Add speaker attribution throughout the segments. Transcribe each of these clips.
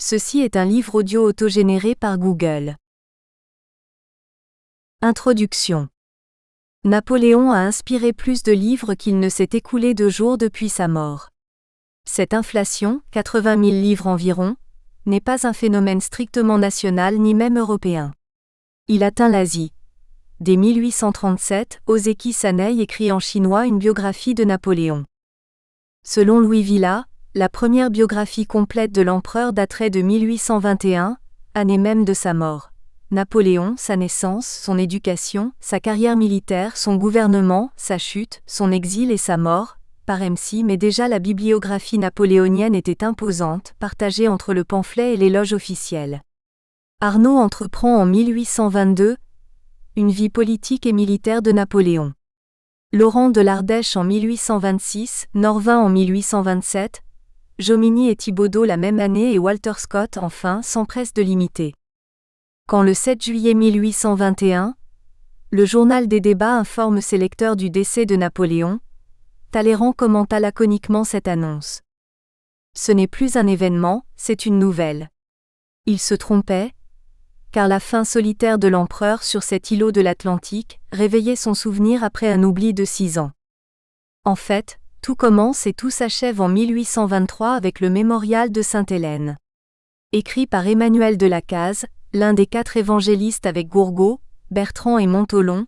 Speaker 1: Ceci est un livre audio autogénéré par Google. Introduction. Napoléon a inspiré plus de livres qu'il ne s'est écoulé de jours depuis sa mort. Cette inflation, 80 000 livres environ, n'est pas un phénomène strictement national ni même européen. Il atteint l'Asie. Dès 1837, Ozeki Sanei écrit en chinois une biographie de Napoléon. Selon Louis Villa, la première biographie complète de l'empereur daterait de 1821, année même de sa mort. Napoléon, sa naissance, son éducation, sa carrière militaire, son gouvernement, sa chute, son exil et sa mort, par MC. Mais déjà la bibliographie napoléonienne était imposante, partagée entre le pamphlet et l'éloge officiel. Arnaud entreprend en 1822 une vie politique et militaire de Napoléon. Laurent de l'Ardèche en 1826, Norvin en 1827, Jomini et Thibaudeau la même année et Walter Scott enfin s'empresse de l'imiter. Quand le 7 juillet 1821, le journal des débats informe ses lecteurs du décès de Napoléon, Talleyrand commenta laconiquement cette annonce. Ce n'est plus un événement, c'est une nouvelle. Il se trompait, car la fin solitaire de l'empereur sur cet îlot de l'Atlantique réveillait son souvenir après un oubli de 6 ans. En fait, tout commence et tout s'achève en 1823 avec le mémorial de Sainte-Hélène. Écrit par Emmanuel de Lacaze, l'un des 4 évangélistes avec Gourgaud, Bertrand et Montholon,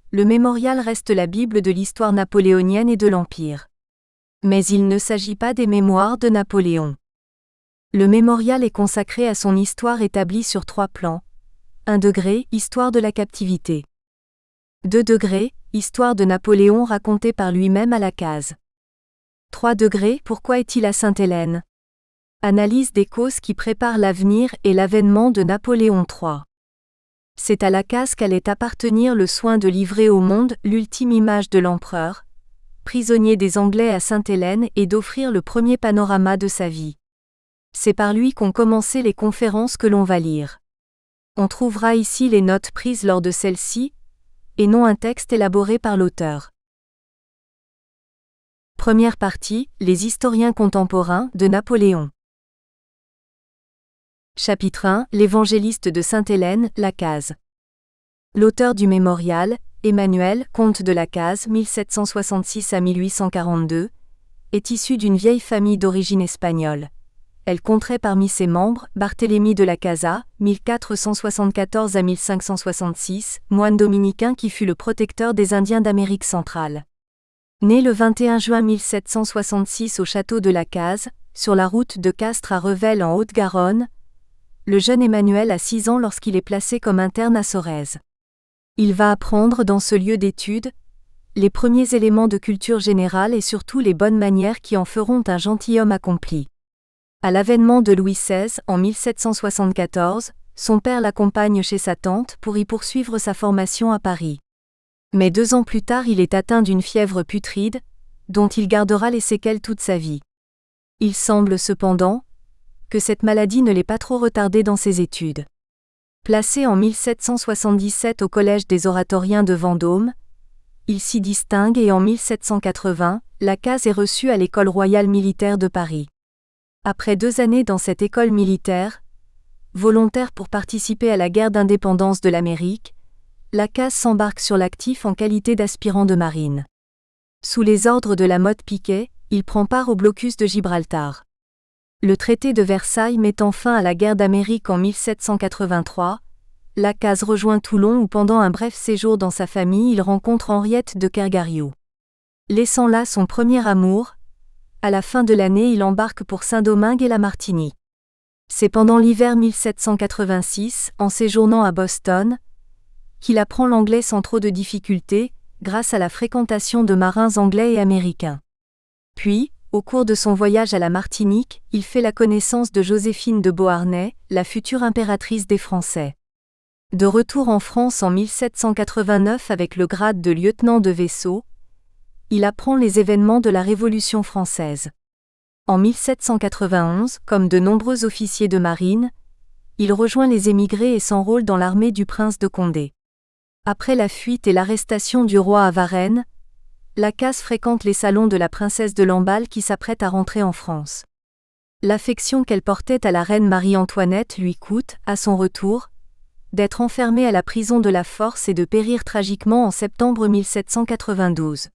Speaker 1: le mémorial reste la Bible de l'histoire napoléonienne et de l'Empire. Mais il ne s'agit pas des mémoires de Napoléon. Le mémorial est consacré à son histoire établie sur 3 plans. 1 degré, histoire de la captivité. 2 degrés, histoire de Napoléon racontée par lui-même à Lacaze. 3 degrés, pourquoi est-il à Sainte-Hélène? Analyse des causes qui préparent l'avenir et l'avènement de Napoléon III. C'est à Lacaze qu'allait appartenir le soin de livrer au monde l'ultime image de l'empereur, prisonnier des Anglais à Sainte-Hélène, et d'offrir le premier panorama de sa vie. C'est par lui qu'ont commencé les conférences que l'on va lire. On trouvera ici les notes prises lors de celles-ci, et non un texte élaboré par l'auteur. Première partie, les historiens contemporains de Napoléon. Chapitre 1, l'évangéliste de Sainte-Hélène, Lacaze. L'auteur du mémorial, Emmanuel, comte de Lacaze, 1766 à 1842, est issu d'une vieille famille d'origine espagnole. Elle compterait parmi ses membres Barthélemy de la Casa, 1474 à 1566, moine dominicain qui fut le protecteur des Indiens d'Amérique centrale. Né le 21 juin 1766 au château de Lacaze, sur la route de Castres à Revel en Haute-Garonne, le jeune Emmanuel a 6 ans lorsqu'il est placé comme interne à Sorèze. Il va apprendre dans ce lieu d'études les premiers éléments de culture générale et surtout les bonnes manières qui en feront un gentilhomme accompli. À l'avènement de Louis XVI, en 1774, son père l'accompagne chez sa tante pour y poursuivre sa formation à Paris. Mais 2 ans plus tard, il est atteint d'une fièvre putride, dont il gardera les séquelles toute sa vie. Il semble cependant que cette maladie ne l'ait pas trop retardé dans ses études. Placé en 1777 au Collège des Oratoriens de Vendôme, il s'y distingue et en 1780, Lacaze est reçu à l'École royale militaire de Paris. Après 2 années dans cette école militaire, volontaire pour participer à la guerre d'indépendance de l'Amérique, Lacaze s'embarque sur l'actif en qualité d'aspirant de marine. Sous les ordres de Lamotte Piquet, il prend part au blocus de Gibraltar. Le traité de Versailles mettant fin à la guerre d'Amérique en 1783, Lacaze rejoint Toulon où pendant un bref séjour dans sa famille il rencontre Henriette de Kergariou. Laissant là son premier amour, à la fin de l'année il embarque pour Saint-Domingue et la Martinique. C'est pendant l'hiver 1786, en séjournant à Boston, qu'il apprend l'anglais sans trop de difficultés, grâce à la fréquentation de marins anglais et américains. Puis, au cours de son voyage à la Martinique, il fait la connaissance de Joséphine de Beauharnais, la future impératrice des Français. De retour en France en 1789 avec le grade de lieutenant de vaisseau, il apprend les événements de la Révolution française. En 1791, comme de nombreux officiers de marine, il rejoint les émigrés et s'enrôle dans l'armée du prince de Condé. Après la fuite et l'arrestation du roi à Varennes, Lacaze fréquente les salons de la princesse de Lamballe qui s'apprête à rentrer en France. L'affection qu'elle portait à la reine Marie-Antoinette lui coûte, à son retour, d'être enfermée à la prison de la Force et de périr tragiquement en septembre 1792.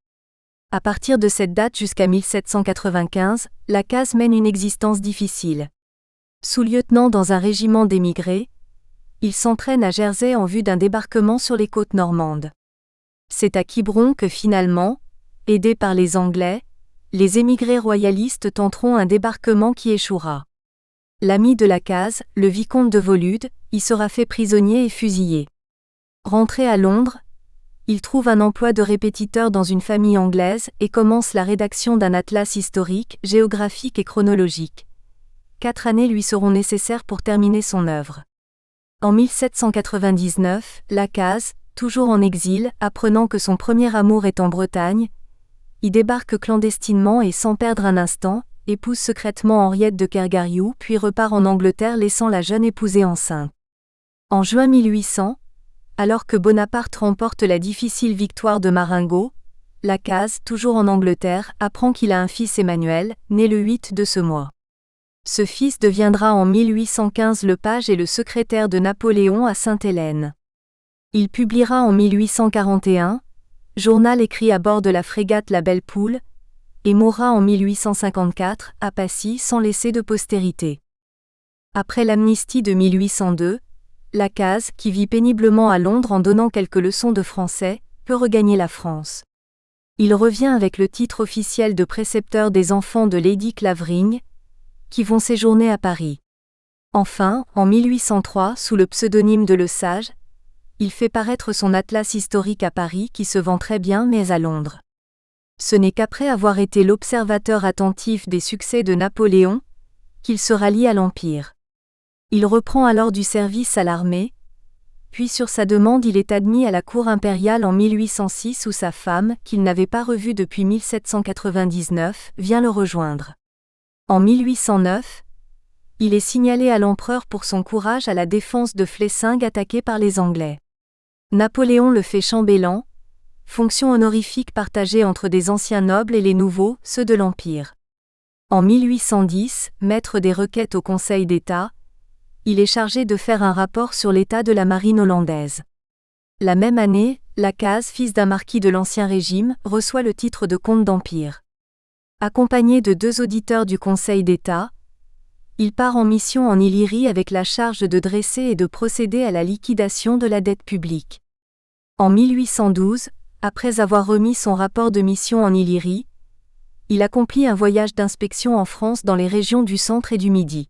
Speaker 1: À partir de cette date jusqu'à 1795, Lacaze mène une existence difficile. Sous-lieutenant dans un régiment d'émigrés, il s'entraîne à Jersey en vue d'un débarquement sur les côtes normandes. C'est à Quiberon que finalement, aidés par les Anglais, les émigrés royalistes tenteront un débarquement qui échouera. L'ami de Lacaze, le vicomte de Wolude, y sera fait prisonnier et fusillé. Rentré à Londres, il trouve un emploi de répétiteur dans une famille anglaise et commence la rédaction d'un atlas historique, géographique et chronologique. 4 années lui seront nécessaires pour terminer son œuvre. En 1799, Lacaze, toujours en exil, apprenant que son premier amour est en Bretagne, y débarque clandestinement et sans perdre un instant, épouse secrètement Henriette de Kergariou puis repart en Angleterre laissant la jeune épousée enceinte. En juin 1800, alors que Bonaparte remporte la difficile victoire de Marengo, Lacaze, toujours en Angleterre, apprend qu'il a un fils Emmanuel, né le 8 de ce mois. Ce fils deviendra en 1815 le page et le secrétaire de Napoléon à Sainte-Hélène. Il publiera en 1841, journal écrit à bord de la frégate La Belle Poule, et mourra en 1854, à Passy sans laisser de postérité. Après l'amnistie de 1802, Lacaze, qui vit péniblement à Londres en donnant quelques leçons de français, peut regagner la France. Il revient avec le titre officiel de précepteur des enfants de Lady Clavering, qui vont séjourner à Paris. Enfin, en 1803, sous le pseudonyme de Le Sage, il fait paraître son atlas historique à Paris qui se vend très bien mais à Londres. Ce n'est qu'après avoir été l'observateur attentif des succès de Napoléon, qu'il se rallie à l'Empire. Il reprend alors du service à l'armée, puis sur sa demande il est admis à la cour impériale en 1806 où sa femme, qu'il n'avait pas revue depuis 1799, vient le rejoindre. En 1809, il est signalé à l'empereur pour son courage à la défense de Flessingue attaqué par les Anglais. Napoléon le fait chambellan, fonction honorifique partagée entre des anciens nobles et les nouveaux, ceux de l'Empire. En 1810, maître des requêtes au Conseil d'État, il est chargé de faire un rapport sur l'état de la marine hollandaise. La même année, Lacaze, fils d'un marquis de l'Ancien Régime, reçoit le titre de comte d'Empire. Accompagné de 2 auditeurs du Conseil d'État, il part en mission en Illyrie avec la charge de dresser et de procéder à la liquidation de la dette publique. En 1812, après avoir remis son rapport de mission en Illyrie, il accomplit un voyage d'inspection en France dans les régions du centre et du Midi.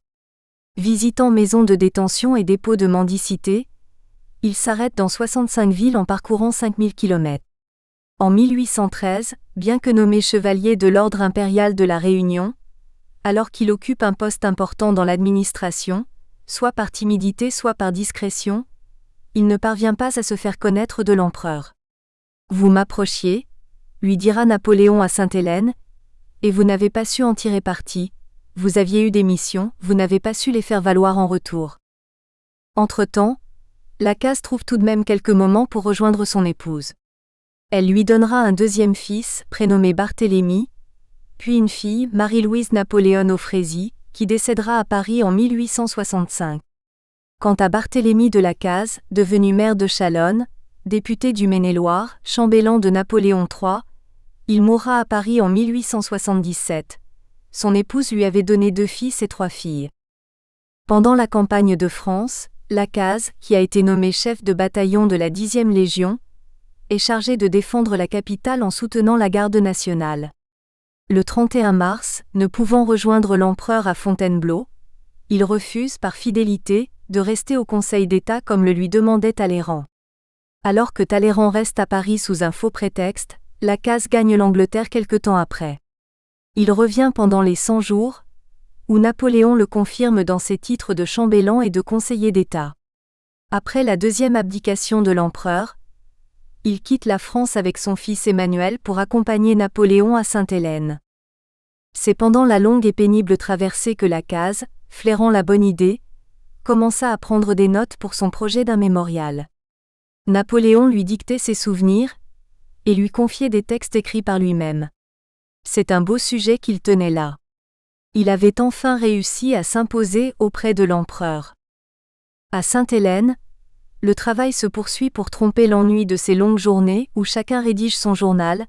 Speaker 1: Visitant maisons de détention et dépôts de mendicité, il s'arrête dans 65 villes en parcourant 5000 km. En 1813, bien que nommé chevalier de l'Ordre impérial de la Réunion, alors qu'il occupe un poste important dans l'administration, soit par timidité soit par discrétion, il ne parvient pas à se faire connaître de l'empereur. « Vous m'approchiez, lui dira Napoléon à Sainte-Hélène, et vous n'avez pas su en tirer parti, vous aviez eu des missions, vous n'avez pas su les faire valoir en retour. » Entre-temps, Lacaze trouve tout de même quelques moments pour rejoindre son épouse. Elle lui donnera un 2e fils, prénommé Barthélemy, puis une fille, Marie-Louise Napoléon Aufrézy, qui décédera à Paris en 1865. Quant à Barthélemy de Lacaze, devenu maire de Chalonnes, député du Maine-et-Loire, chambellan de Napoléon III, il mourra à Paris en 1877. Son épouse lui avait donné 2 fils et 3 filles. Pendant la campagne de France, Lacaze, qui a été nommé chef de bataillon de la 10e Légion, est chargé de défendre la capitale en soutenant la garde nationale. Le 31 mars, ne pouvant rejoindre l'empereur à Fontainebleau, il refuse par fidélité de rester au Conseil d'État comme le lui demandait Talleyrand. Alors que Talleyrand reste à Paris sous un faux prétexte, Lacaze gagne l'Angleterre quelque temps après. Il revient pendant les 100 jours, où Napoléon le confirme dans ses titres de chambellan et de conseiller d'État. Après la 2e abdication de l'empereur, il quitte la France avec son fils Emmanuel pour accompagner Napoléon à Sainte-Hélène. C'est pendant la longue et pénible traversée que Lacaze, flairant la bonne idée, commença à prendre des notes pour son projet d'un mémorial. Napoléon lui dictait ses souvenirs, et lui confiait des textes écrits par lui-même. C'est un beau sujet qu'il tenait là. Il avait enfin réussi à s'imposer auprès de l'empereur. À Sainte-Hélène, le travail se poursuit pour tromper l'ennui de ces longues journées où chacun rédige son journal.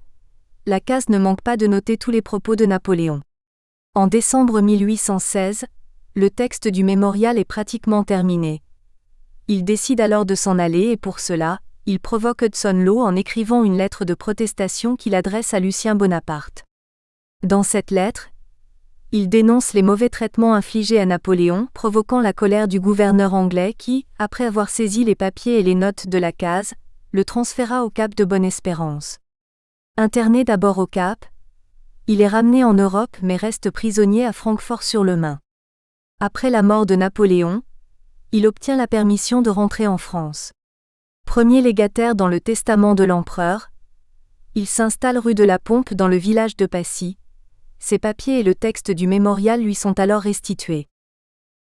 Speaker 1: Lacaze ne manque pas de noter tous les propos de Napoléon. En décembre 1816, le texte du mémorial est pratiquement terminé. Il décide alors de s'en aller et pour cela, il provoque Hudson Lowe en écrivant une lettre de protestation qu'il adresse à Lucien Bonaparte. Dans cette lettre, il dénonce les mauvais traitements infligés à Napoléon, provoquant la colère du gouverneur anglais qui, après avoir saisi les papiers et les notes de Lacaze, le transféra au Cap de Bonne-Espérance. Interné d'abord au Cap, il est ramené en Europe mais reste prisonnier à Francfort-sur-le-Main. Après la mort de Napoléon, il obtient la permission de rentrer en France. Premier légataire dans le testament de l'empereur, il s'installe rue de la Pompe dans le village de Passy. Ses papiers et le texte du mémorial lui sont alors restitués.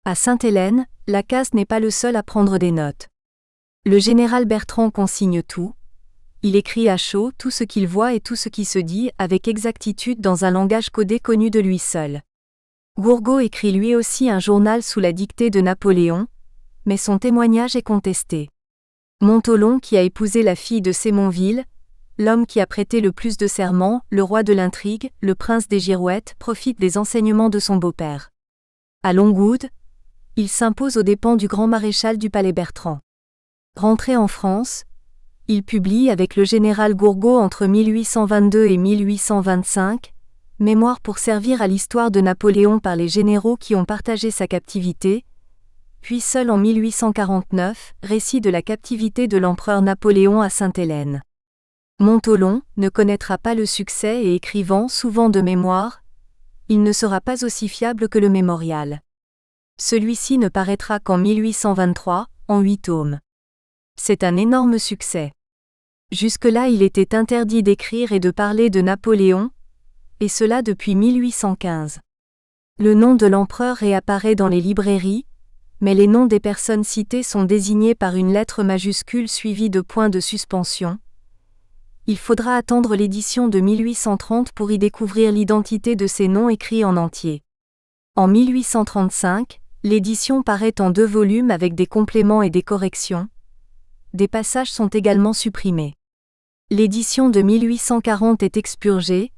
Speaker 1: À Sainte-Hélène, Lacaze n'est pas le seul à prendre des notes. Le général Bertrand consigne tout. Il écrit à chaud tout ce qu'il voit et tout ce qui se dit avec exactitude dans un langage codé connu de lui seul. Gourgaud écrit lui aussi un journal sous la dictée de Napoléon, mais son témoignage est contesté. Montholon, qui a épousé la fille de Sémonville, l'homme qui a prêté le plus de serments, le roi de l'intrigue, le prince des girouettes, profite des enseignements de son beau-père. À Longwood, il s'impose aux dépens du grand maréchal du palais Bertrand. Rentré en France, il publie avec le général Gourgaud entre 1822 et 1825, Mémoire pour servir à l'histoire de Napoléon par les généraux qui ont partagé sa captivité, puis seul en 1849, Récit de la captivité de l'empereur Napoléon à Sainte-Hélène. Montholon ne connaîtra pas le succès et écrivant souvent de mémoire, il ne sera pas aussi fiable que le mémorial. Celui-ci ne paraîtra qu'en 1823, en 8 tomes. C'est un énorme succès. Jusque-là il était interdit d'écrire et de parler de Napoléon, et cela depuis 1815. Le nom de l'empereur réapparaît dans les librairies, mais les noms des personnes citées sont désignés par une lettre majuscule suivie de points de suspension. Il faudra attendre l'édition de 1830 pour y découvrir l'identité de ces noms écrits en entier. En 1835, l'édition paraît en 2 volumes avec des compléments et des corrections. Des passages sont également supprimés. L'édition de 1840 est expurgée,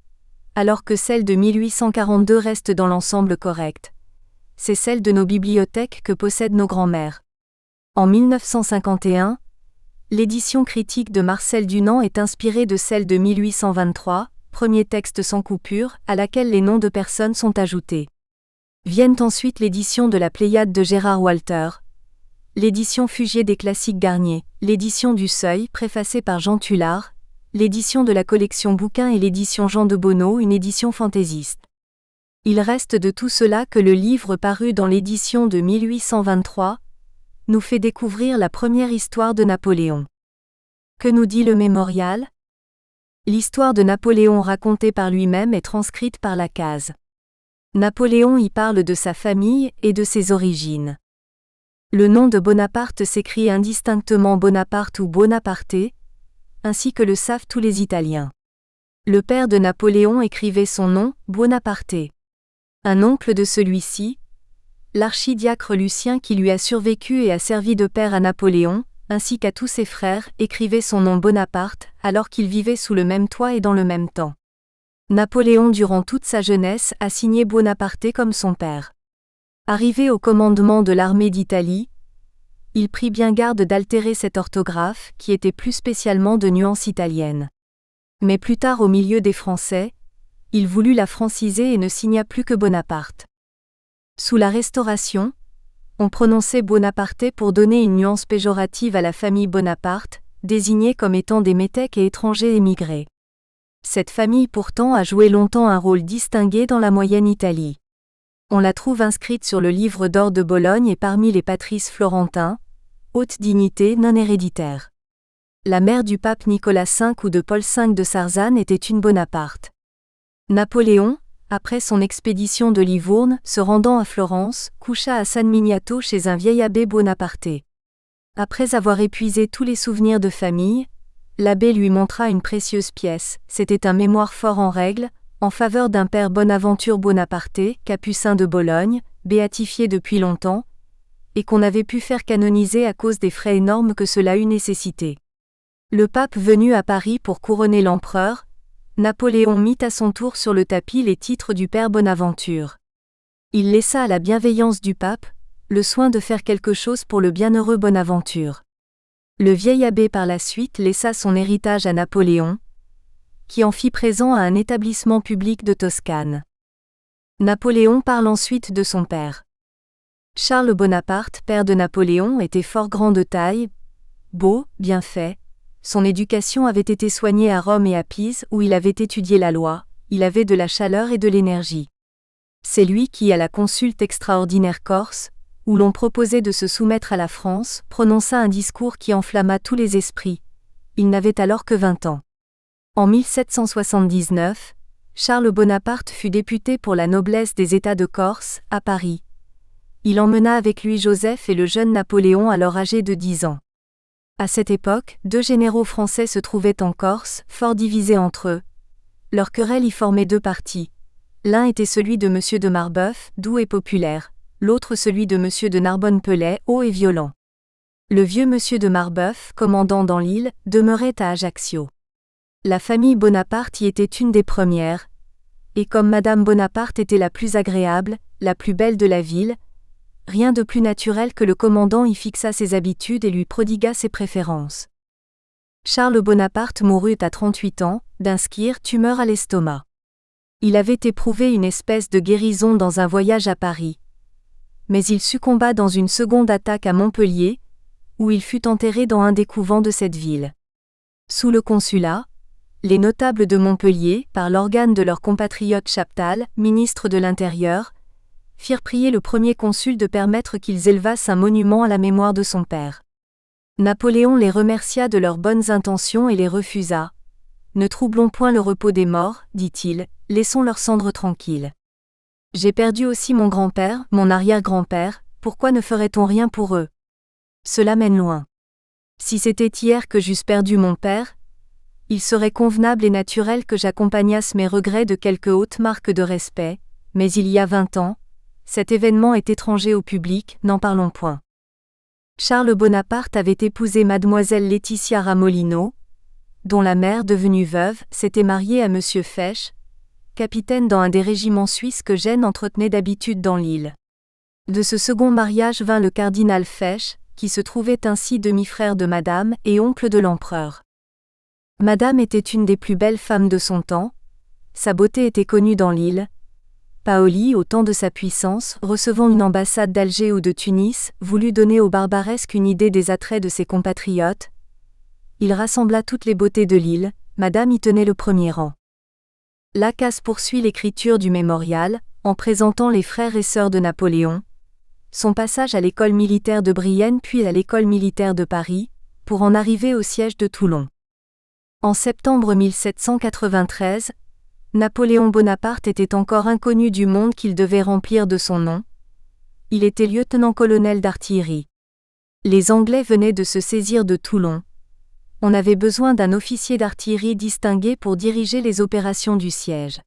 Speaker 1: alors que celle de 1842 reste dans l'ensemble correct. C'est celle de nos bibliothèques que possèdent nos grands-mères. En 1951, l'édition critique de Marcel Dunant est inspirée de celle de 1823, premier texte sans coupure, à laquelle les noms de personnes sont ajoutés. Viennent ensuite l'édition de la Pléiade de Gérard Walter, l'édition Fugier des classiques Garnier, l'édition du Seuil, préfacée par Jean Tullard, l'édition de la collection Bouquins et l'édition Jean de Bonneau, une édition fantaisiste. Il reste de tout cela que le livre paru dans l'édition de 1823, nous fait découvrir la première histoire de Napoléon. Que nous dit le mémorial ? L'histoire de Napoléon racontée par lui-même est transcrite par Lacaze. Napoléon y parle de sa famille et de ses origines. Le nom de Bonaparte s'écrit indistinctement Bonaparte ou Buonaparte, ainsi que le savent tous les Italiens. Le père de Napoléon écrivait son nom, Buonaparte. Un oncle de celui-ci, l'archidiacre Lucien qui lui a survécu et a servi de père à Napoléon, ainsi qu'à tous ses frères, écrivait son nom Bonaparte, alors qu'ils vivaient sous le même toit et dans le même temps. Napoléon durant toute sa jeunesse a signé Buonaparte comme son père. Arrivé au commandement de l'armée d'Italie, il prit bien garde d'altérer cette orthographe, qui était plus spécialement de nuance italienne. Mais plus tard au milieu des Français, il voulut la franciser et ne signa plus que Bonaparte. Sous la Restauration, on prononçait Buonaparte pour donner une nuance péjorative à la famille Bonaparte, désignée comme étant des métèques et étrangers émigrés. Cette famille pourtant a joué longtemps un rôle distingué dans la moyenne Italie. On la trouve inscrite sur le livre d'or de Bologne et parmi les patrices florentins, haute dignité non héréditaire. La mère du pape Nicolas V ou de Paul V de Sarzane était une Bonaparte. Napoléon, après son expédition de Livourne, se rendant à Florence, coucha à San Miniato chez un vieil abbé Bonaparte. Après avoir épuisé tous les souvenirs de famille, l'abbé lui montra une précieuse pièce, c'était un mémoire fort en règle, en faveur d'un père Bonaventure Bonaparte, capucin de Bologne, béatifié depuis longtemps, et qu'on avait pu faire canoniser à cause des frais énormes que cela eût nécessité. Le pape venu à Paris pour couronner l'empereur, Napoléon mit à son tour sur le tapis les titres du père Bonaventure. Il laissa à la bienveillance du pape le soin de faire quelque chose pour le bienheureux Bonaventure. Le vieil abbé par la suite laissa son héritage à Napoléon, qui en fit présent à un établissement public de Toscane. Napoléon parle ensuite de son père. Charles Bonaparte, père de Napoléon, était fort grand de taille, beau, bien fait. Son éducation avait été soignée à Rome et à Pise où il avait étudié la loi, il avait de la chaleur et de l'énergie. C'est lui qui, à la consulte extraordinaire corse, où l'on proposait de se soumettre à la France, prononça un discours qui enflamma tous les esprits. Il n'avait alors que 20 ans. En 1779, Charles Bonaparte fut député pour la noblesse des États de Corse, à Paris. Il emmena avec lui Joseph et le jeune Napoléon alors âgé de 10 ans. À cette époque, 2 généraux français se trouvaient en Corse, fort divisés entre eux. Leur querelle y formait 2 partis. L'un était celui de M. de Marbeuf, doux et populaire, l'autre celui de M. de Narbonne-Pelay, haut et violent. Le vieux M. de Marbeuf, commandant dans l'île, demeurait à Ajaccio. La famille Bonaparte y était une des premières, et comme Madame Bonaparte était la plus agréable, la plus belle de la ville, rien de plus naturel que le commandant y fixa ses habitudes et lui prodigua ses préférences. Charles Bonaparte mourut à 38 ans, d'un tumeur à l'estomac. Il avait éprouvé une espèce de guérison dans un voyage à Paris. Mais il succomba dans une seconde attaque à Montpellier, où il fut enterré dans un des couvents de cette ville. Sous le Consulat, les notables de Montpellier, par l'organe de leur compatriote Chaptal, ministre de l'Intérieur, firent prier le premier consul de permettre qu'ils élevassent un monument à la mémoire de son père. Napoléon les remercia de leurs bonnes intentions et les refusa. « Ne troublons point le repos des morts, dit-il, laissons leurs cendres tranquilles. J'ai perdu aussi mon grand-père, mon arrière-grand-père, pourquoi ne ferait-on rien pour eux? Cela mène loin. Si c'était hier que j'eusse perdu mon père, il serait convenable et naturel que j'accompagnasse mes regrets de quelque haute marque de respect, mais il y a 20 ans, cet événement est étranger au public, n'en parlons point. » Charles Bonaparte avait épousé mademoiselle Laetitia Ramolino, dont la mère, devenue veuve, s'était mariée à monsieur Fesch, capitaine dans un des régiments suisses que Gênes entretenait d'habitude dans l'île. De ce second mariage vint le cardinal Fesch, qui se trouvait ainsi demi-frère de Madame et oncle de l'empereur. Madame était une des plus belles femmes de son temps, sa beauté était connue dans l'île. Paoli, au temps de sa puissance, recevant une ambassade d'Alger ou de Tunis, voulut donner au Barbaresque une idée des attraits de ses compatriotes. Il rassembla toutes les beautés de l'île, Madame y tenait le premier rang. Lacaze poursuit l'écriture du mémorial, en présentant les frères et sœurs de Napoléon, son passage à l'école militaire de Brienne puis à l'école militaire de Paris, pour en arriver au siège de Toulon. En septembre 1793, Napoléon Bonaparte était encore inconnu du monde qu'il devait remplir de son nom. Il était lieutenant-colonel d'artillerie. Les Anglais venaient de se saisir de Toulon. On avait besoin d'un officier d'artillerie distingué pour diriger les opérations du siège.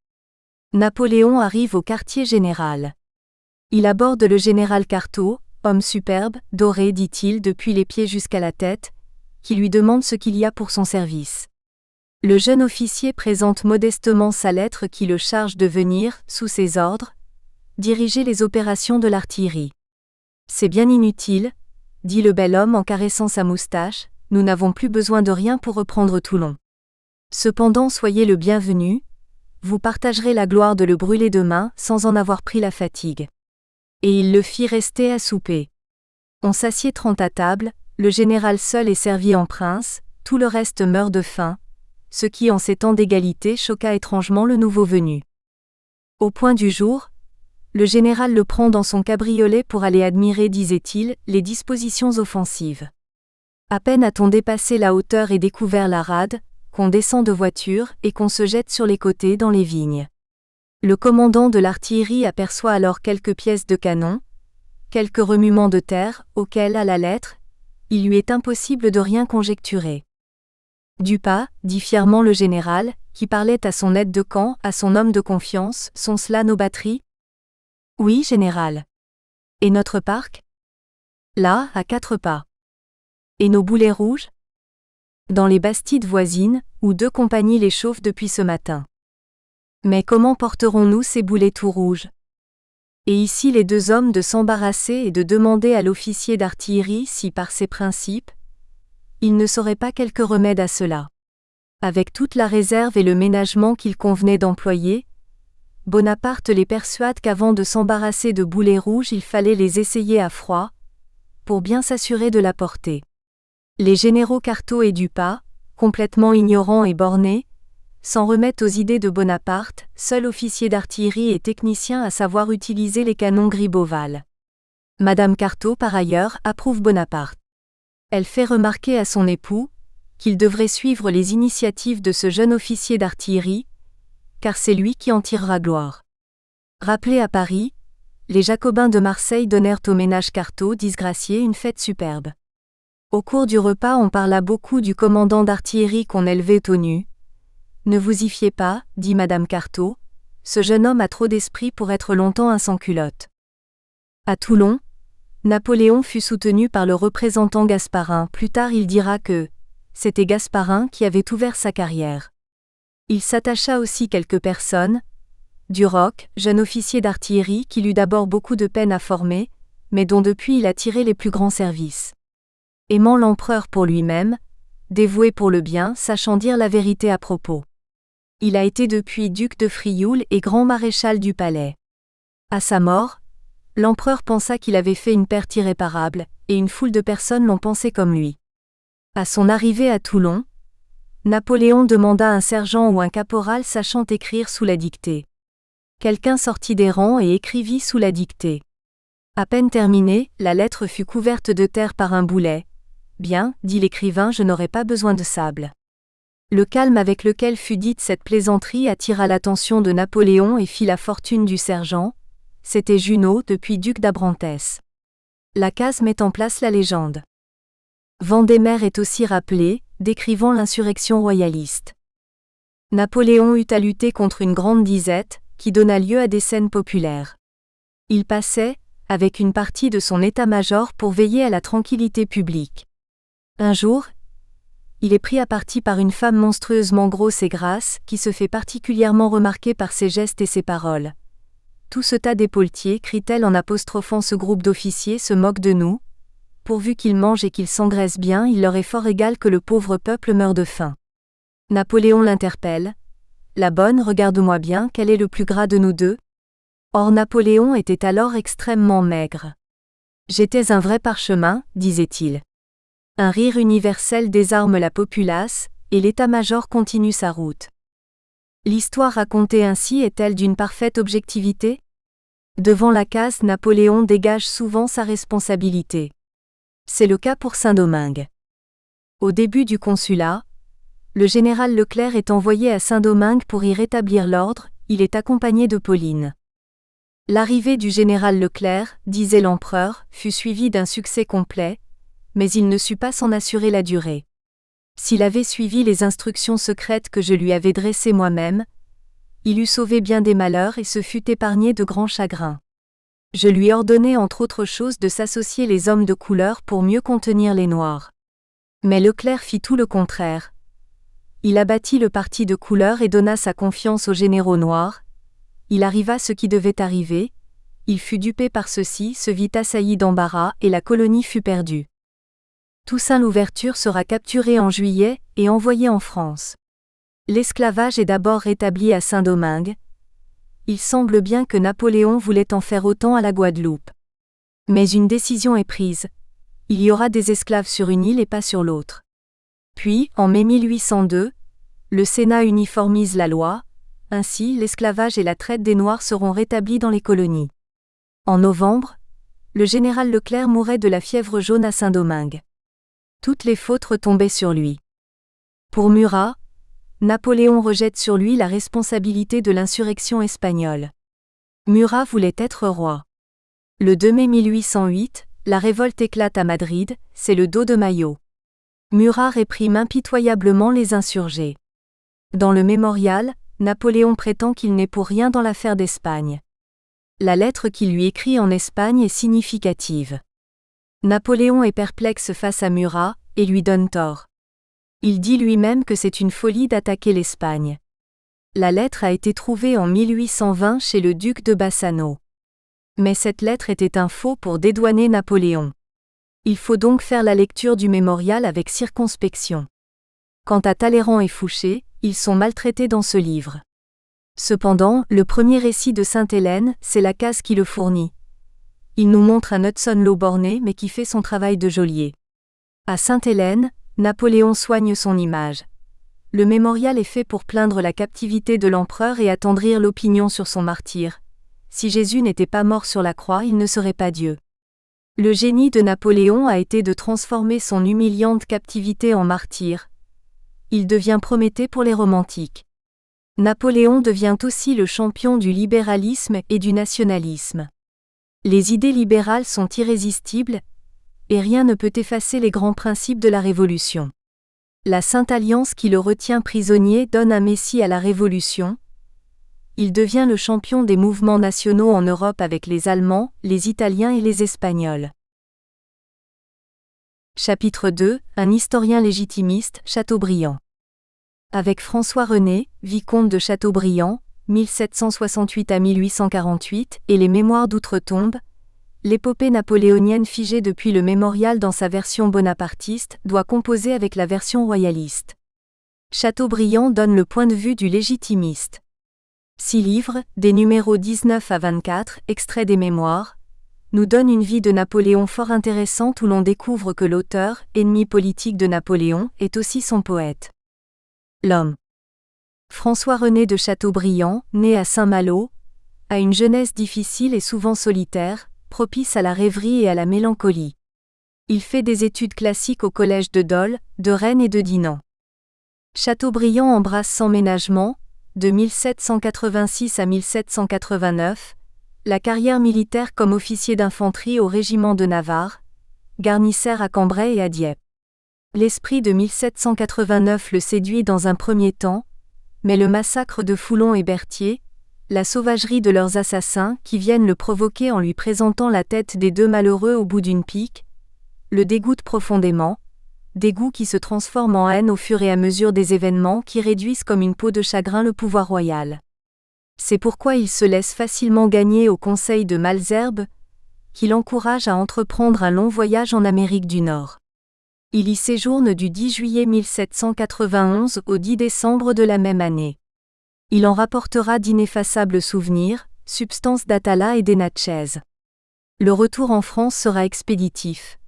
Speaker 1: Napoléon arrive au quartier général. Il aborde le général Cartaux, homme superbe, doré dit-il depuis les pieds jusqu'à la tête, qui lui demande ce qu'il y a pour son service. Le jeune officier présente modestement sa lettre qui le charge de venir, sous ses ordres, diriger les opérations de l'artillerie. « C'est bien inutile, » dit le bel homme en caressant sa moustache, « nous n'avons plus besoin de rien pour reprendre Toulon. Cependant soyez le bienvenu, vous partagerez la gloire de le brûler demain sans en avoir pris la fatigue. » Et il le fit rester à souper. On s'assied 30 à table, le général seul est servi en prince, tout le reste meurt de faim, ce qui en ces temps d'égalité choqua étrangement le nouveau venu. Au point du jour, le général le prend dans son cabriolet pour aller admirer, disait-il, les dispositions offensives. À peine a-t-on dépassé la hauteur et découvert la rade, qu'on descend de voiture et qu'on se jette sur les côtés dans les vignes. Le commandant de l'artillerie aperçoit alors quelques pièces de canon, quelques remuements de terre, auxquels, à la lettre, il lui est impossible de rien conjecturer. Dupas, dit fièrement le général, qui parlait à son aide de camp, à son homme de confiance, sont cela nos batteries? Oui, général. Et notre parc? Là, à 4 pas. Et nos boulets rouges? Dans les bastides voisines, où 2 compagnies les chauffent depuis ce matin. Mais comment porterons-nous ces boulets tout rouges? Et ici les 2 hommes de s'embarrasser et de demander à l'officier d'artillerie si par ses principes, il ne saurait pas quelque remède à cela. Avec toute la réserve et le ménagement qu'il convenait d'employer, Bonaparte les persuade qu'avant de s'embarrasser de boulets rouges il fallait les essayer à froid, pour bien s'assurer de la portée. Les généraux Cartaux et Dupas, complètement ignorants et bornés, s'en remettent aux idées de Bonaparte, seul officier d'artillerie et technicien à savoir utiliser les canons Gribeauval. Madame Cartaux, par ailleurs, approuve Bonaparte. Elle fait remarquer à son époux qu'il devrait suivre les initiatives de ce jeune officier d'artillerie, car c'est lui qui en tirera gloire. Rappelés à Paris, les Jacobins de Marseille donnèrent au ménage Cartaux disgracié une fête superbe. Au cours du repas on parla beaucoup du commandant d'artillerie qu'on élevait aux nues. « Ne vous y fiez pas, dit Madame Cartaux, ce jeune homme a trop d'esprit pour être longtemps un sans-culotte. » À Toulon, Napoléon fut soutenu par le représentant Gasparin. Plus tard il dira que c'était Gasparin qui avait ouvert sa carrière. Il s'attacha aussi quelques personnes, Duroc, jeune officier d'artillerie qu'il eut d'abord beaucoup de peine à former, mais dont depuis il a tiré les plus grands services. Aimant l'empereur pour lui-même, dévoué pour le bien, sachant dire la vérité à propos. Il a été depuis duc de Frioul et grand maréchal du palais. À sa mort, l'empereur pensa qu'il avait fait une perte irréparable, et une foule de personnes l'ont pensé comme lui. À son arrivée à Toulon, Napoléon demanda un sergent ou un caporal sachant écrire sous la dictée. Quelqu'un sortit des rangs et écrivit sous la dictée. À peine terminée, la lettre fut couverte de terre par un boulet. « Bien, dit l'écrivain, je n'aurai pas besoin de sable. » Le calme avec lequel fut dite cette plaisanterie attira l'attention de Napoléon et fit la fortune du sergent. C'était Junot, depuis duc d'Abrantès. Lacaze met en place la légende. Vendémer est aussi rappelé, décrivant l'insurrection royaliste. Napoléon eut à lutter contre une grande disette, qui donna lieu à des scènes populaires. Il passait, avec une partie de son état-major pour veiller à la tranquillité publique. Un jour, il est pris à partie par une femme monstrueusement grosse et grasse, qui se fait particulièrement remarquer par ses gestes et ses paroles. « Tout ce tas d'épauletiers, crie-t-elle en apostrophant ce groupe d'officiers, se moque de nous. Pourvu qu'ils mangent et qu'ils s'engraissent bien, il leur est fort égal que le pauvre peuple meure de faim. » Napoléon l'interpelle. « La bonne, regarde-moi bien, quel est le plus gras de nous deux ?» Or Napoléon était alors extrêmement maigre. « J'étais un vrai parchemin, disait-il. » Un rire universel désarme la populace, et l'état-major continue sa route. L'histoire racontée ainsi est-elle d'une parfaite objectivité? Devant Lacaze, Napoléon dégage souvent sa responsabilité. C'est le cas pour Saint-Domingue. Au début du consulat, le général Leclerc est envoyé à Saint-Domingue pour y rétablir l'ordre, il est accompagné de Pauline. L'arrivée du général Leclerc, disait l'empereur, fut suivie d'un succès complet, mais il ne sut pas s'en assurer la durée. S'il avait suivi les instructions secrètes que je lui avais dressées moi-même, il eût sauvé bien des malheurs et se fût épargné de grands chagrins. Je lui ordonnai entre autres choses de s'associer les hommes de couleur pour mieux contenir les noirs. Mais Leclerc fit tout le contraire. Il abattit le parti de couleur et donna sa confiance aux généraux noirs. Il arriva ce qui devait arriver, il fut dupé par ceux-ci, se vit assailli d'embarras et la colonie fut perdue. Toussaint Louverture sera capturé en juillet et envoyé en France. L'esclavage est d'abord rétabli à Saint-Domingue. Il semble bien que Napoléon voulait en faire autant à la Guadeloupe. Mais une décision est prise. Il y aura des esclaves sur une île et pas sur l'autre. Puis, en mai 1802, le Sénat uniformise la loi, ainsi l'esclavage et la traite des Noirs seront rétablis dans les colonies. En novembre, le général Leclerc mourait de la fièvre jaune à Saint-Domingue. Toutes les fautes retombaient sur lui. Pour Murat, Napoléon rejette sur lui la responsabilité de l'insurrection espagnole. Murat voulait être roi. Le 2 mai 1808, la révolte éclate à Madrid, c'est le dos de Maillot. Murat réprime impitoyablement les insurgés. Dans le mémorial, Napoléon prétend qu'il n'est pour rien dans l'affaire d'Espagne. La lettre qu'il lui écrit en Espagne est significative. Napoléon est perplexe face à Murat, et lui donne tort. Il dit lui-même que c'est une folie d'attaquer l'Espagne. La lettre a été trouvée en 1820 chez le duc de Bassano. Mais cette lettre était un faux pour dédouaner Napoléon. Il faut donc faire la lecture du mémorial avec circonspection. Quant à Talleyrand et Fouché, ils sont maltraités dans ce livre. Cependant, le premier récit de Sainte-Hélène, c'est Lacaze qui le fournit. Il nous montre un Hudson Lowe borné mais qui fait son travail de geôlier. À Sainte-Hélène, Napoléon soigne son image. Le mémorial est fait pour plaindre la captivité de l'empereur et attendrir l'opinion sur son martyre. Si Jésus n'était pas mort sur la croix, il ne serait pas Dieu. Le génie de Napoléon a été de transformer son humiliante captivité en martyr. Il devient Prométhée pour les romantiques. Napoléon devient aussi le champion du libéralisme et du nationalisme. Les idées libérales sont irrésistibles, et rien ne peut effacer les grands principes de la Révolution. La Sainte Alliance qui le retient prisonnier donne un messie à la Révolution. Il devient le champion des mouvements nationaux en Europe avec les Allemands, les Italiens et les Espagnols. Chapitre 2 – Un historien légitimiste, Chateaubriand. Avec François René, vicomte de Chateaubriand, 1768 à 1848, et les Mémoires d'outre-tombe, l'épopée napoléonienne figée depuis le mémorial dans sa version bonapartiste doit composer avec la version royaliste. Chateaubriand donne le point de vue du légitimiste. 6 livres, des numéros 19 à 24, extraits des Mémoires, nous donnent une vie de Napoléon fort intéressante où l'on découvre que l'auteur, ennemi politique de Napoléon, est aussi son poète. L'homme. François-René de Chateaubriand, né à Saint-Malo, a une jeunesse difficile et souvent solitaire, propice à la rêverie et à la mélancolie. Il fait des études classiques au collège de Dole, de Rennes et de Dinan. Chateaubriand embrasse sans ménagement, de 1786 à 1789, la carrière militaire comme officier d'infanterie au régiment de Navarre, garnisseur à Cambrai et à Dieppe. L'esprit de 1789 le séduit dans un premier temps, mais le massacre de Foulon et Berthier, la sauvagerie de leurs assassins qui viennent le provoquer en lui présentant la tête des 2 malheureux au bout d'une pique, le dégoûte profondément, dégoût qui se transforme en haine au fur et à mesure des événements qui réduisent comme une peau de chagrin le pouvoir royal. C'est pourquoi il se laisse facilement gagner au conseil de Malesherbes, qui l'encourage à entreprendre un long voyage en Amérique du Nord. Il y séjourne du 10 juillet 1791 au 10 décembre de la même année. Il en rapportera d'ineffaçables souvenirs, substance d'Atala et des Natchez. Le retour en France sera expéditif.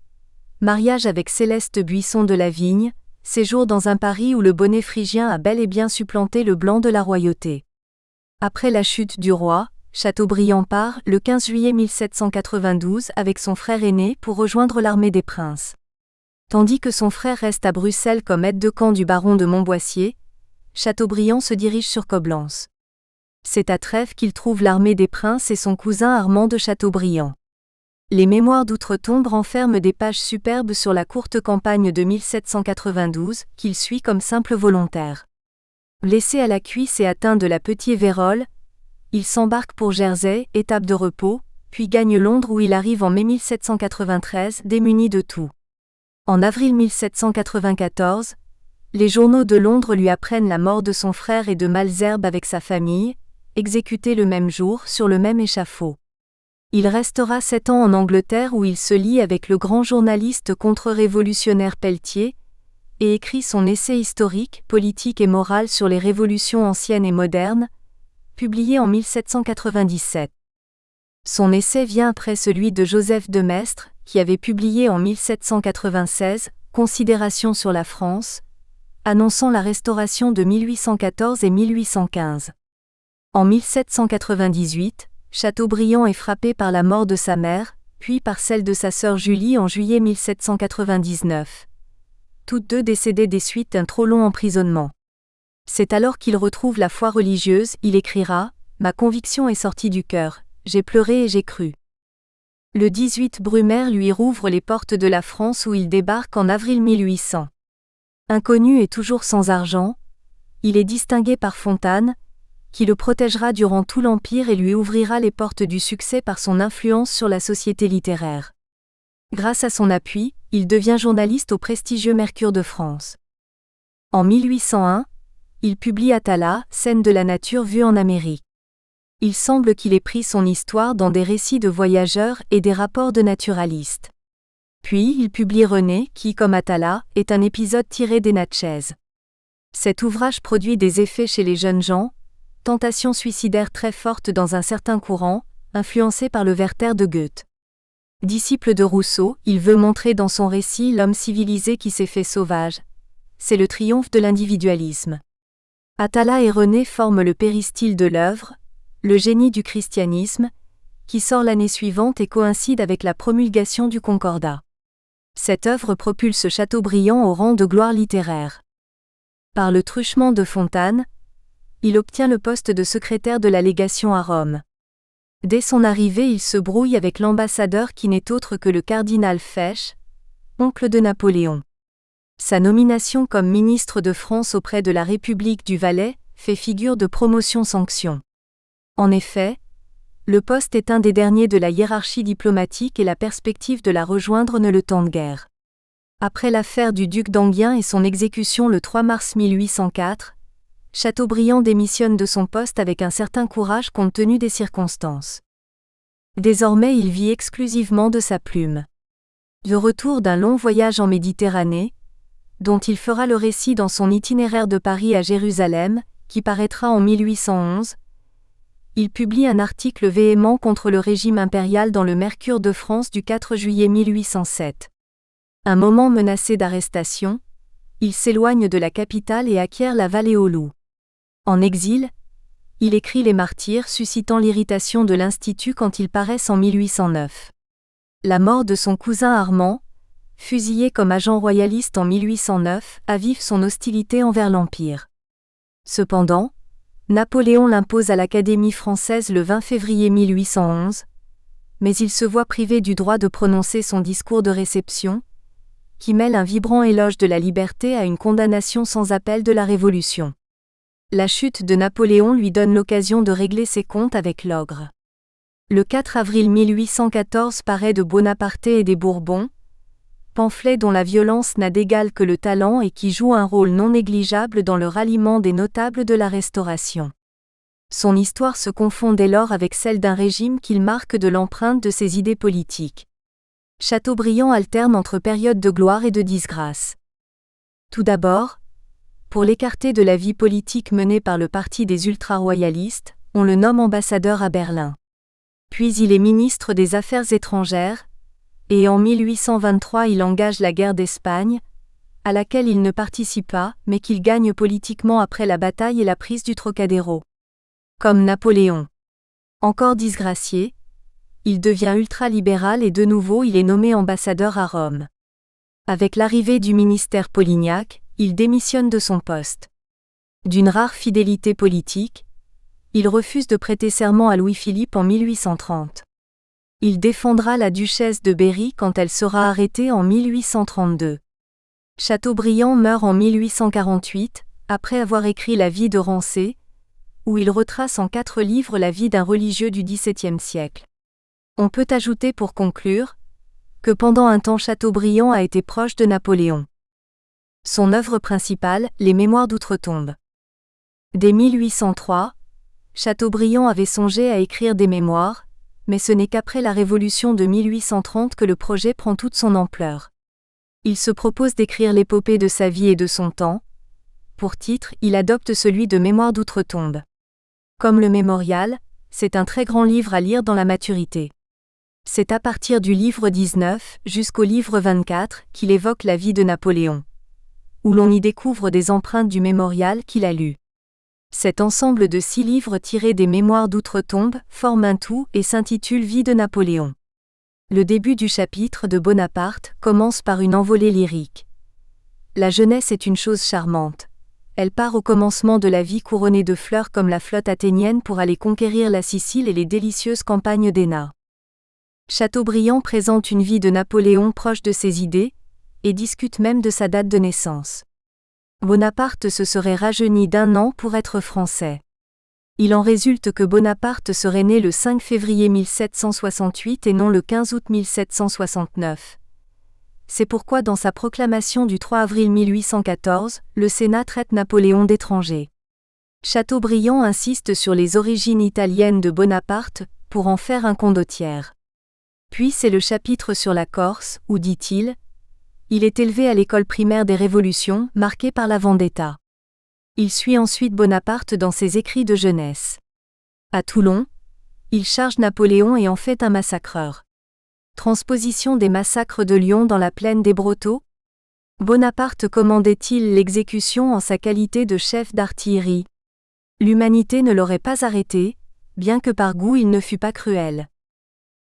Speaker 1: Mariage avec Céleste Buisson de la Vigne, séjour dans un Paris où le bonnet phrygien a bel et bien supplanté le blanc de la royauté. Après la chute du roi, Chateaubriand part, le 15 juillet 1792, avec son frère aîné pour rejoindre l'armée des princes. Tandis que son frère reste à Bruxelles comme aide-de-camp du baron de Montboissier, Chateaubriand se dirige sur Coblence. C'est à Trèves qu'il trouve l'armée des princes et son cousin Armand de Chateaubriand. Les Mémoires d'outre-tombe renferment des pages superbes sur la courte campagne de 1792, qu'il suit comme simple volontaire. Blessé à la cuisse et atteint de la Petit-Vérole, il s'embarque pour Jersey, étape de repos, puis gagne Londres où il arrive en mai 1793, démuni de tout. En avril 1794, les journaux de Londres lui apprennent la mort de son frère et de Malesherbes avec sa famille, exécutés le même jour sur le même échafaud. Il restera 7 ans en Angleterre où il se lie avec le grand journaliste contre-révolutionnaire Pelletier, et écrit son essai historique, politique et moral sur les révolutions anciennes et modernes, publié en 1797. Son essai vient après celui de Joseph de Maistre, qui avait publié en 1796, Considérations sur la France, annonçant la restauration de 1814 et 1815. En 1798, Chateaubriand est frappé par la mort de sa mère, puis par celle de sa sœur Julie en juillet 1799. Toutes 2 décédées des suites d'un trop long emprisonnement. C'est alors qu'il retrouve la foi religieuse, il écrira « Ma conviction est sortie du cœur, j'ai pleuré et j'ai cru ». Le 18 Brumaire lui rouvre les portes de la France où il débarque en avril 1800. Inconnu et toujours sans argent, il est distingué par Fontane, qui le protégera durant tout l'Empire et lui ouvrira les portes du succès par son influence sur la société littéraire. Grâce à son appui, il devient journaliste au prestigieux Mercure de France. En 1801, il publie Atala, scène de la nature vue en Amérique. Il semble qu'il ait pris son histoire dans des récits de voyageurs et des rapports de naturalistes. Puis il publie René, qui, comme Atala, est un épisode tiré des Natchez. Cet ouvrage produit des effets chez les jeunes gens, tentation suicidaire très forte dans un certain courant, influencé par le Werther de Goethe. Disciple de Rousseau, il veut montrer dans son récit l'homme civilisé qui s'est fait sauvage. C'est le triomphe de l'individualisme. Atala et René forment le péristyle de l'œuvre, le génie du christianisme, qui sort l'année suivante et coïncide avec la promulgation du Concordat. Cette œuvre propulse Chateaubriand au rang de gloire littéraire. Par le truchement de Fontane, il obtient le poste de secrétaire de la légation à Rome. Dès son arrivée, il se brouille avec l'ambassadeur qui n'est autre que le cardinal Fesch, oncle de Napoléon. Sa nomination comme ministre de France auprès de la République du Valais fait figure de promotion-sanction. En effet, le poste est un des derniers de la hiérarchie diplomatique et la perspective de la rejoindre ne le tente guère. Après l'affaire du duc d'Enghien et son exécution le 3 mars 1804, Chateaubriand démissionne de son poste avec un certain courage compte tenu des circonstances. Désormais il vit exclusivement de sa plume. De retour d'un long voyage en Méditerranée, dont il fera le récit dans son itinéraire de Paris à Jérusalem, qui paraîtra en 1811, il publie un article véhément contre le régime impérial dans le Mercure de France du 4 juillet 1807. Un moment menacé d'arrestation, il s'éloigne de la capitale et acquiert la vallée aux loups. En exil, il écrit Les Martyrs suscitant l'irritation de l'Institut quand ils paraissent en 1809. La mort de son cousin Armand, fusillé comme agent royaliste en 1809, avive son hostilité envers l'Empire. Cependant, Napoléon l'impose à l'Académie française le 20 février 1811, mais il se voit privé du droit de prononcer son discours de réception, qui mêle un vibrant éloge de la liberté à une condamnation sans appel de la Révolution. La chute de Napoléon lui donne l'occasion de régler ses comptes avec l'ogre. Le 4 avril 1814 paraît de Bonaparte et des Bourbons, pamphlet dont la violence n'a d'égal que le talent et qui joue un rôle non négligeable dans le ralliement des notables de la Restauration. Son histoire se confond dès lors avec celle d'un régime qu'il marque de l'empreinte de ses idées politiques. Chateaubriand alterne entre périodes de gloire et de disgrâce. Tout d'abord, pour l'écarter de la vie politique menée par le parti des ultra-royalistes, on le nomme ambassadeur à Berlin. Puis il est ministre des Affaires étrangères, et en 1823 il engage la guerre d'Espagne, à laquelle il ne participe pas, mais qu'il gagne politiquement après la bataille et la prise du Trocadéro. Comme Napoléon. Encore disgracié, il devient ultra-libéral et de nouveau il est nommé ambassadeur à Rome. Avec l'arrivée du ministère Polignac, il démissionne de son poste. D'une rare fidélité politique, il refuse de prêter serment à Louis-Philippe en 1830. Il défendra la duchesse de Berry quand elle sera arrêtée en 1832. Chateaubriand meurt en 1848, après avoir écrit La vie de Rancé, où il retrace en 4 livres la vie d'un religieux du XVIIe siècle. On peut ajouter pour conclure, que pendant un temps Chateaubriand a été proche de Napoléon. Son œuvre principale, Les Mémoires d'outre-tombe. Dès 1803, Chateaubriand avait songé à écrire des mémoires, mais ce n'est qu'après la Révolution de 1830 que le projet prend toute son ampleur. Il se propose d'écrire l'épopée de sa vie et de son temps. Pour titre, il adopte celui de Mémoires d'outre-tombe. Comme le Mémorial, c'est un très grand livre à lire dans la maturité. C'est à partir du livre 19 jusqu'au livre 24 qu'il évoque la vie de Napoléon, où l'on y découvre des empreintes du Mémorial qu'il a lu. Cet ensemble de 6 livres tirés des Mémoires d'outre-tombe forme un tout et s'intitule Vie de Napoléon. Le début du chapitre de Bonaparte commence par une envolée lyrique. La jeunesse est une chose charmante. Elle part au commencement de la vie couronnée de fleurs comme la flotte athénienne pour aller conquérir la Sicile et les délicieuses campagnes d'Héna. Chateaubriand présente une vie de Napoléon proche de ses idées, et discute même de sa date de naissance. Bonaparte se serait rajeuni d'1 an pour être français. Il en résulte que Bonaparte serait né le 5 février 1768 et non le 15 août 1769. C'est pourquoi dans sa proclamation du 3 avril 1814, le Sénat traite Napoléon d'étranger. Chateaubriand insiste sur les origines italiennes de Bonaparte, pour en faire un condottière. Puis c'est le chapitre sur la Corse, où dit-il, il est élevé à l'école primaire des révolutions, marquée par la vendetta. Il suit ensuite Bonaparte dans ses écrits de jeunesse. À Toulon, il charge Napoléon et en fait un massacreur. Transposition des massacres de Lyon dans la plaine des Brotteaux. Bonaparte commandait-il l'exécution en sa qualité de chef d'artillerie? L'humanité ne l'aurait pas arrêté, bien que par goût il ne fût pas cruel.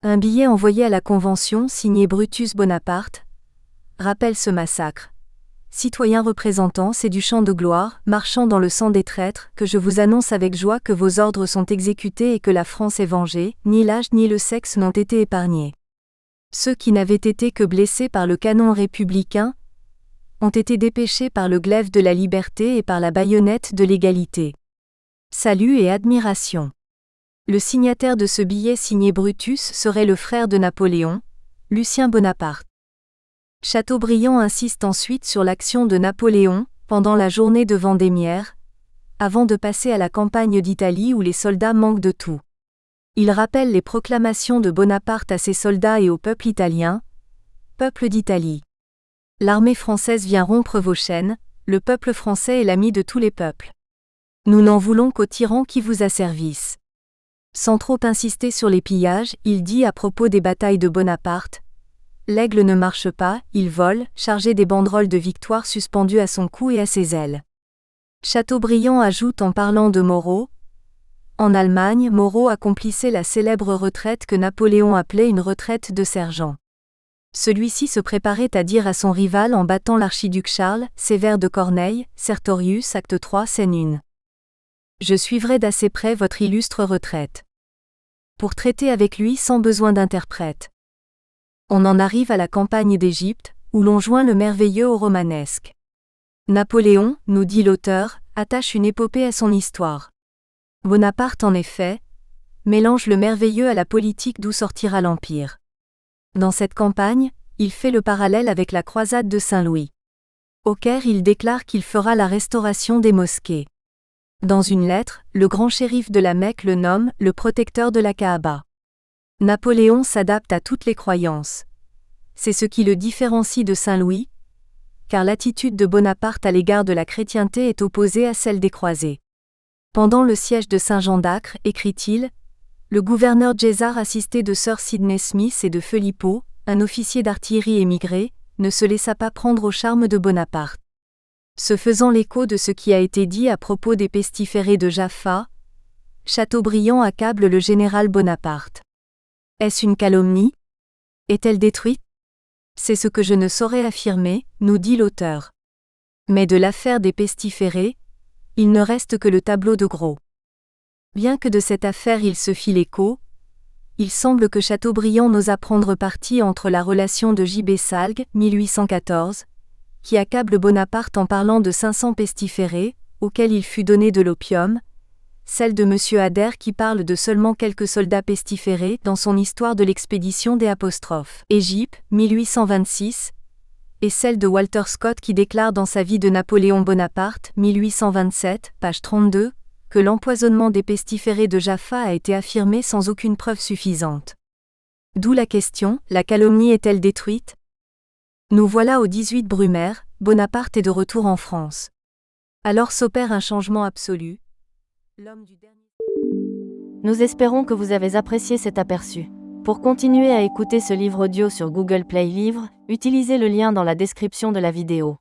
Speaker 1: Un billet envoyé à la Convention signé Brutus Bonaparte rappelle ce massacre. Citoyens représentants, c'est du champ de gloire, marchant dans le sang des traîtres, que je vous annonce avec joie que vos ordres sont exécutés et que la France est vengée, ni l'âge ni le sexe n'ont été épargnés. Ceux qui n'avaient été que blessés par le canon républicain ont été dépêchés par le glaive de la liberté et par la baïonnette de l'égalité. Salut et admiration. Le signataire de ce billet signé Brutus serait le frère de Napoléon, Lucien Bonaparte. Chateaubriand insiste ensuite sur l'action de Napoléon, pendant la journée de Vendémiaire, avant de passer à la campagne d'Italie où les soldats manquent de tout. Il rappelle les proclamations de Bonaparte à ses soldats et au peuple italien. Peuple d'Italie. L'armée française vient rompre vos chaînes, le peuple français est l'ami de tous les peuples. Nous n'en voulons qu'au tyran qui vous asservisse. Sans trop insister sur les pillages, il dit à propos des batailles de Bonaparte, l'aigle ne marche pas, il vole, chargé des banderoles de victoire suspendues à son cou et à ses ailes. Chateaubriand ajoute en parlant de Moreau, en Allemagne, Moreau accomplissait la célèbre retraite que Napoléon appelait une retraite de sergent. Celui-ci se préparait à dire à son rival en battant l'archiduc Charles, Sévère de Corneille, Sertorius, acte 3, scène 1. Je suivrai d'assez près votre illustre retraite. Pour traiter avec lui sans besoin d'interprète. On en arrive à la campagne d'Égypte, où l'on joint le merveilleux au romanesque. Napoléon, nous dit l'auteur, attache une épopée à son histoire. Bonaparte en effet, mélange le merveilleux à la politique d'où sortira l'Empire. Dans cette campagne, il fait le parallèle avec la croisade de Saint-Louis. Au Caire, il déclare qu'il fera la restauration des mosquées. Dans une lettre, le grand shérif de la Mecque le nomme le protecteur de la Kaaba. Napoléon s'adapte à toutes les croyances. C'est ce qui le différencie de Saint-Louis, car l'attitude de Bonaparte à l'égard de la chrétienté est opposée à celle des croisés. Pendant le siège de Saint-Jean d'Acre, écrit-il, le gouverneur Djesar assisté de Sir Sidney Smith et de Philippot, un officier d'artillerie émigré, ne se laissa pas prendre au charme de Bonaparte. Se faisant l'écho de ce qui a été dit à propos des pestiférés de Jaffa, Chateaubriand accable le général Bonaparte. Est-ce une calomnie? Est-elle détruite? C'est ce que je ne saurais affirmer, nous dit l'auteur. Mais de l'affaire des pestiférés, il ne reste que le tableau de Gros. Bien que de cette affaire il se fit l'écho, il semble que Chateaubriand n'osa prendre parti entre la relation de J.B. Salgue, 1814, qui accable Bonaparte en parlant de 500 pestiférés, auxquels il fut donné de l'opium, celle de M. Adair qui parle de seulement quelques soldats pestiférés dans son Histoire de l'expédition des apostrophes. Égypte, 1826, et celle de Walter Scott qui déclare dans sa vie de Napoléon Bonaparte, 1827, page 32, que l'empoisonnement des pestiférés de Jaffa a été affirmé sans aucune preuve suffisante. D'où la question, la calomnie est-elle détruite? Nous voilà au 18 Brumaire, Bonaparte est de retour en France. Alors s'opère un changement absolu.
Speaker 2: Nous espérons que vous avez apprécié cet aperçu. Pour continuer à écouter ce livre audio sur Google Play Livres, utilisez le lien dans la description de la vidéo.